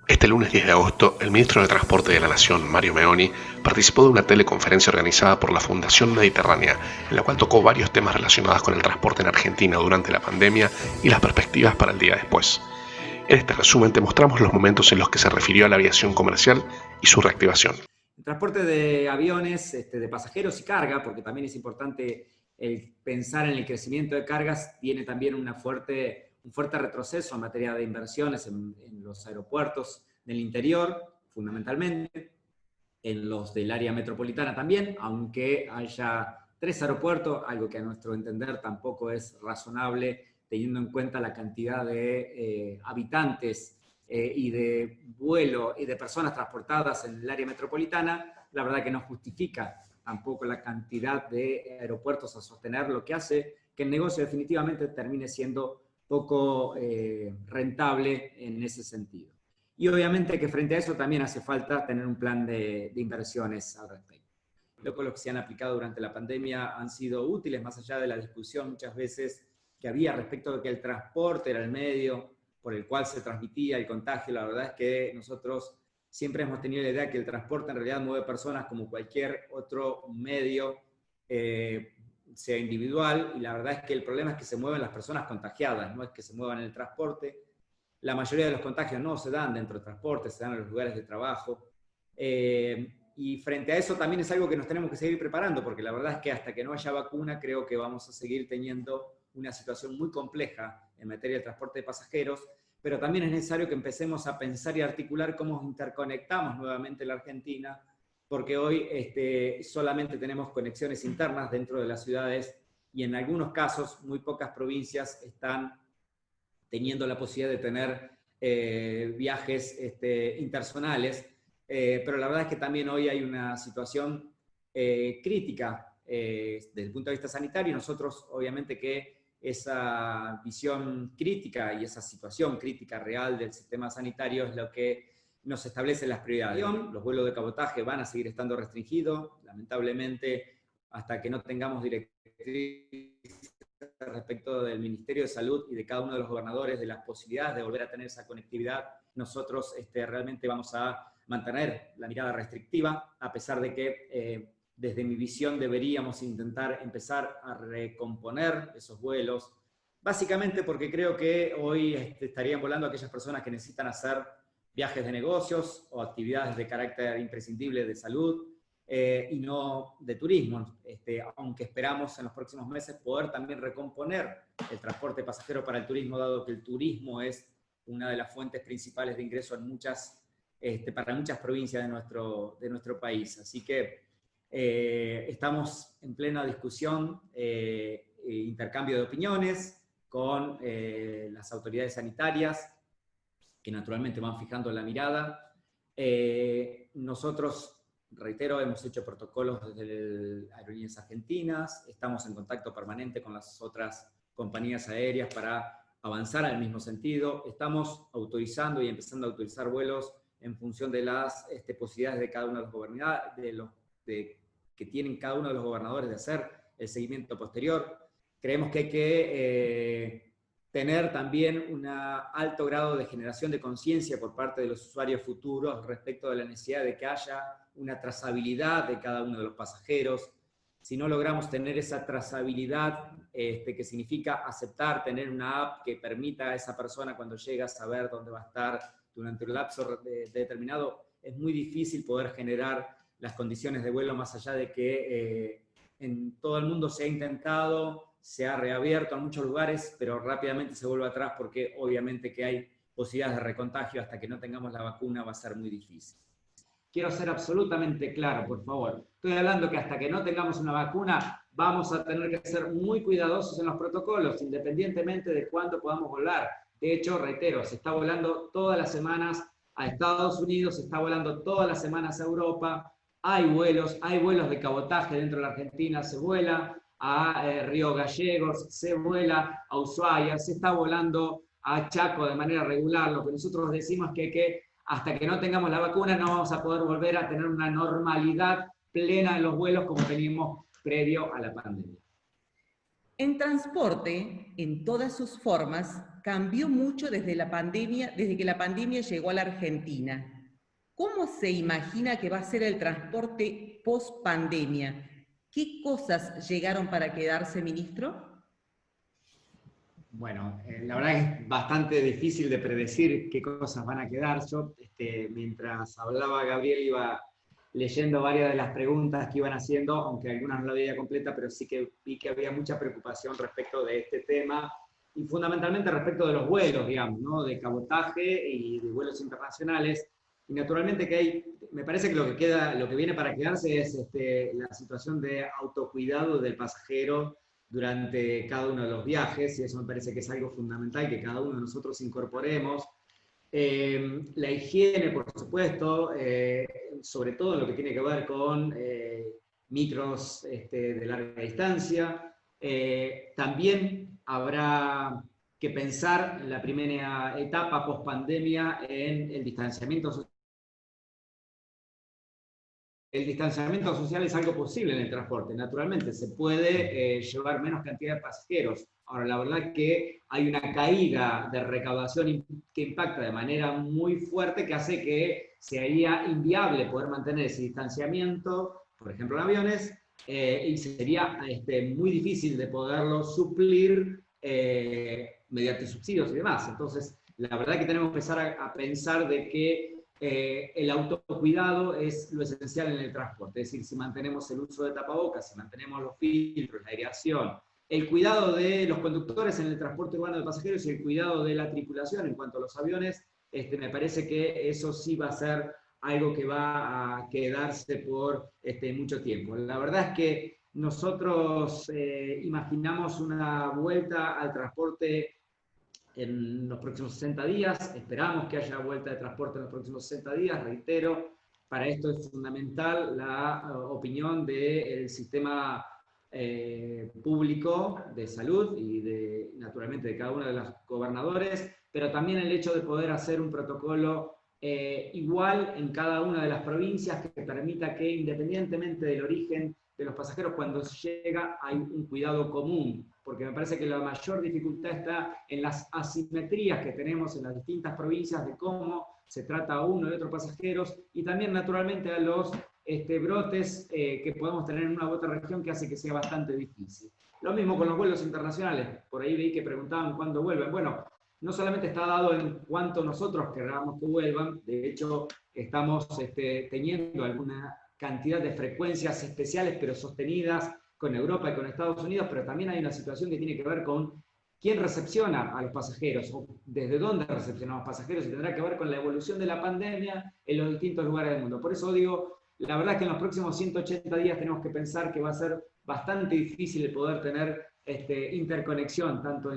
Este lunes 10 de agosto, el ministro de Transporte de la Nación, Mario Meoni, participó de una teleconferencia organizada por la Fundación Mediterránea, en la cual tocó varios temas relacionados con el transporte en Argentina durante la pandemia y las perspectivas para el día después. En este resumen te mostramos los momentos en los que se refirió a la aviación comercial y su reactivación. El transporte de aviones, de pasajeros y carga, porque también es importante el pensar en el crecimiento de cargas, tiene también un fuerte retroceso en materia de inversiones en los aeropuertos del interior, fundamentalmente, en los del área metropolitana también, aunque haya 3 aeropuertos, algo que a nuestro entender tampoco es razonable teniendo en cuenta la cantidad de habitantes y de vuelo y de personas transportadas en el área metropolitana. La verdad que no justifica tampoco la cantidad de aeropuertos a sostener, lo que hace que el negocio definitivamente termine siendo poco rentable en ese sentido. Y obviamente que frente a eso también hace falta tener un plan de inversiones al respecto. Los que se han aplicado durante la pandemia han sido útiles, más allá de la discusión muchas veces que había respecto de que el transporte era el medio por el cual se transmitía el contagio. La verdad es que nosotros siempre hemos tenido la idea que el transporte en realidad mueve personas como cualquier otro medio, sea individual, y la verdad es que el problema es que se mueven las personas contagiadas, no es que se muevan en el transporte. La mayoría de los contagios no se dan dentro del transporte, se dan en los lugares de trabajo. Y frente a eso también es algo que nos tenemos que seguir preparando, porque la verdad es que hasta que no haya vacuna creo que vamos a seguir teniendo una situación muy compleja en materia de transporte de pasajeros, pero también es necesario que empecemos a pensar y articular cómo interconectamos nuevamente la Argentina, porque hoy solamente tenemos conexiones internas dentro de las ciudades y en algunos casos muy pocas provincias están teniendo la posibilidad de tener viajes interzonales, pero la verdad es que también hoy hay una situación crítica desde el punto de vista sanitario, y nosotros obviamente que esa visión crítica y esa situación crítica real del sistema sanitario es lo que nos establece las prioridades. Los vuelos de cabotaje van a seguir estando restringidos, lamentablemente, hasta que no tengamos directrices respecto del Ministerio de Salud y de cada uno de los gobernadores de las posibilidades de volver a tener esa conectividad. Nosotros realmente vamos a mantener la mirada restrictiva, a pesar de que desde mi visión deberíamos intentar empezar a recomponer esos vuelos, básicamente porque creo que hoy estarían volando aquellas personas que necesitan hacer viajes de negocios o actividades de carácter imprescindible de salud, y no de turismo, aunque esperamos en los próximos meses poder también recomponer el transporte pasajero para el turismo, dado que el turismo es una de las fuentes principales de ingreso en para muchas provincias de nuestro país. Así que estamos en plena discusión, intercambio de opiniones con las autoridades sanitarias, que naturalmente van fijando la mirada. Nosotros, reitero, hemos hecho protocolos desde Aerolíneas Argentinas, estamos en contacto permanente con las otras compañías aéreas para avanzar al mismo sentido, estamos autorizando y empezando a autorizar vuelos en función de las posibilidades de cada uno de los gobernadores, que tienen cada uno de los gobernadores de hacer el seguimiento posterior. Creemos que hay que tener también un alto grado de generación de conciencia por parte de los usuarios futuros respecto de la necesidad de que haya una trazabilidad de cada uno de los pasajeros. Si no logramos tener esa trazabilidad, que significa aceptar tener una app que permita a esa persona cuando llega a saber dónde va a estar durante un lapso determinado, es muy difícil poder generar las condiciones de vuelo, más allá de que en todo el mundo se ha intentado, se ha reabierto en muchos lugares, pero rápidamente se vuelve atrás porque obviamente que hay posibilidades de recontagio. Hasta que no tengamos la vacuna va a ser muy difícil. Quiero ser absolutamente claro, por favor. Estoy hablando que hasta que no tengamos una vacuna vamos a tener que ser muy cuidadosos en los protocolos, independientemente de cuándo podamos volar. De hecho, reitero, se está volando todas las semanas a Estados Unidos, se está volando todas las semanas a Europa, hay vuelos de cabotaje dentro de la Argentina, se vuela a Río Gallegos, se vuela a Ushuaia, se está volando a Chaco de manera regular. Lo que nosotros decimos es que hasta que no tengamos la vacuna no vamos a poder volver a tener una normalidad plena en los vuelos como teníamos previo a la pandemia. En transporte, en todas sus formas, cambió mucho desde que la pandemia llegó a la Argentina. ¿Cómo se imagina que va a ser el transporte post-pandemia? ¿Qué cosas llegaron para quedarse, ministro? Bueno, la verdad es bastante difícil de predecir qué cosas van a quedar. Yo, mientras hablaba Gabriel, iba leyendo varias de las preguntas que iban haciendo, aunque algunas no la veía completa, pero sí que vi que había mucha preocupación respecto de este tema, y fundamentalmente respecto de los vuelos, digamos, ¿no? De cabotaje y de vuelos internacionales. Y naturalmente que hay, me parece que lo que viene para quedarse es la situación de autocuidado del pasajero durante cada uno de los viajes, y eso me parece que es algo fundamental que cada uno de nosotros incorporemos. La higiene, por supuesto, sobre todo lo que tiene que ver con micros de larga distancia. También habrá que pensar en la primera etapa post pandemia en el distanciamiento social. El distanciamiento social es algo posible en el transporte, naturalmente, se puede llevar menos cantidad de pasajeros. Ahora, la verdad es que hay una caída de recaudación que impacta de manera muy fuerte, que hace que sería inviable poder mantener ese distanciamiento, por ejemplo en aviones, y sería muy difícil de poderlo suplir mediante subsidios y demás. Entonces, la verdad que tenemos que empezar a pensar de que el autocuidado es lo esencial en el transporte, es decir, si mantenemos el uso de tapabocas, si mantenemos los filtros, la aireación, el cuidado de los conductores en el transporte urbano de pasajeros y el cuidado de la tripulación en cuanto a los aviones, me parece que eso sí va a ser algo que va a quedarse por mucho tiempo. La verdad es que nosotros imaginamos una vuelta al transporte en los próximos 60 días, esperamos que haya vuelta de transporte en los próximos 60 días, reitero, para esto es fundamental la opinión del sistema público de salud y naturalmente de cada uno de los gobernadores, pero también el hecho de poder hacer un protocolo igual en cada una de las provincias que permita que independientemente del origen de los pasajeros, cuando llega hay un cuidado común, porque me parece que la mayor dificultad está en las asimetrías que tenemos en las distintas provincias de cómo se trata a uno y otro pasajeros, y también naturalmente a los brotes que podemos tener en una u otra región, que hace que sea bastante difícil. Lo mismo con los vuelos internacionales, por ahí vi que preguntaban cuándo vuelven. Bueno, no solamente está dado en cuánto nosotros queramos que vuelvan, de hecho estamos teniendo alguna cantidad de frecuencias especiales pero sostenidas con Europa y con Estados Unidos, pero también hay una situación que tiene que ver con quién recepciona a los pasajeros, o desde dónde recepcionamos pasajeros, y tendrá que ver con la evolución de la pandemia en los distintos lugares del mundo. Por eso digo, la verdad es que en los próximos 180 días tenemos que pensar que va a ser bastante difícil el poder tener interconexión, tanto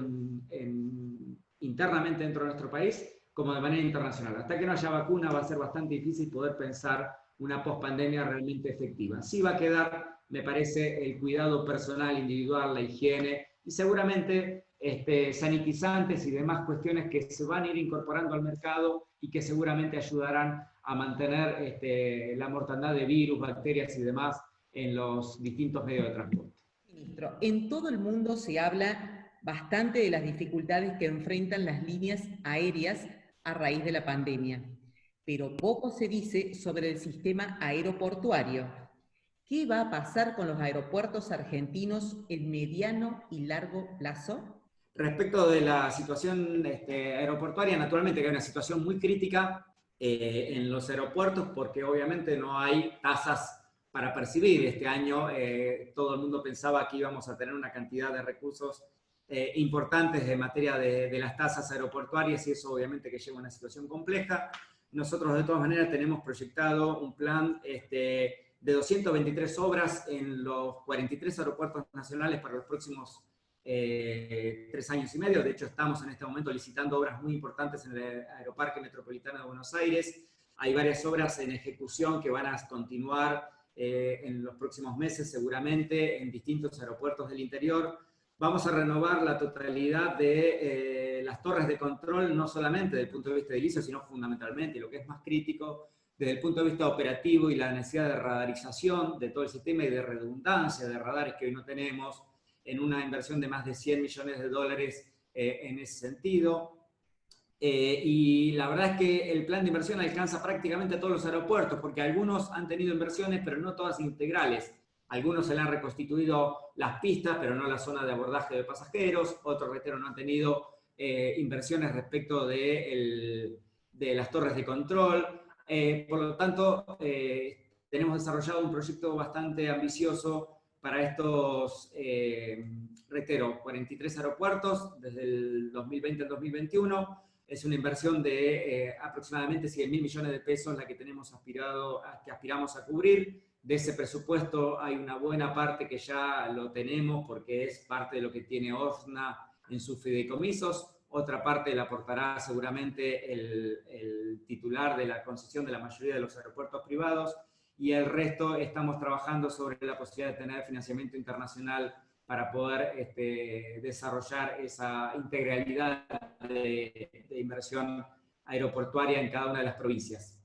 internamente dentro de nuestro país, como de manera internacional. Hasta que no haya vacuna va a ser bastante difícil poder pensar una pospandemia realmente efectiva. Sí va a quedar, me parece, el cuidado personal, individual, la higiene, y seguramente sanitizantes y demás cuestiones que se van a ir incorporando al mercado y que seguramente ayudarán a mantener la mortandad de virus, bacterias y demás en los distintos medios de transporte. Ministro, en todo el mundo se habla bastante de las dificultades que enfrentan las líneas aéreas a raíz de la pandemia, pero poco se dice sobre el sistema aeroportuario. ¿Qué va a pasar con los aeropuertos argentinos en mediano y largo plazo? Respecto de la situación aeroportuaria, naturalmente que hay una situación muy crítica en los aeropuertos, porque obviamente no hay tasas para percibir. Este año todo el mundo pensaba que íbamos a tener una cantidad de recursos importantes en materia de las tasas aeroportuarias, y eso obviamente que lleva a una situación compleja. Nosotros de todas maneras tenemos proyectado un plan de 223 obras en los 43 aeropuertos nacionales para los próximos 3 años y medio. De hecho, estamos en este momento licitando obras muy importantes en el Aeroparque Metropolitano de Buenos Aires. Hay varias obras en ejecución que van a continuar en los próximos meses, seguramente, en distintos aeropuertos del interior. Vamos a renovar la totalidad de las torres de control, no solamente desde el punto de vista edilicio, sino fundamentalmente, y lo que es más crítico, desde el punto de vista operativo y la necesidad de radarización de todo el sistema y de redundancia de radares que hoy no tenemos. en una inversión de más de 100 millones de dólares en ese sentido. Y la verdad es que el plan de inversión alcanza prácticamente a todos los aeropuertos, porque algunos han tenido inversiones, pero no todas integrales. Algunos se le han reconstituido las pistas, pero no la zona de abordaje de pasajeros. Otros reiteros no han tenido inversiones respecto de las torres de control. Por lo tanto, tenemos desarrollado un proyecto bastante ambicioso para estos, reitero, 43 aeropuertos desde el 2020 al 2021. Es una inversión de aproximadamente 100.000 millones de pesos la que que aspiramos a cubrir. De ese presupuesto hay una buena parte que ya lo tenemos porque es parte de lo que tiene OFNA en sus fideicomisos. Otra parte la aportará seguramente el titular de la concesión de la mayoría de los aeropuertos privados, y el resto estamos trabajando sobre la posibilidad de tener financiamiento internacional para poder desarrollar esa integralidad de inversión aeroportuaria en cada una de las provincias.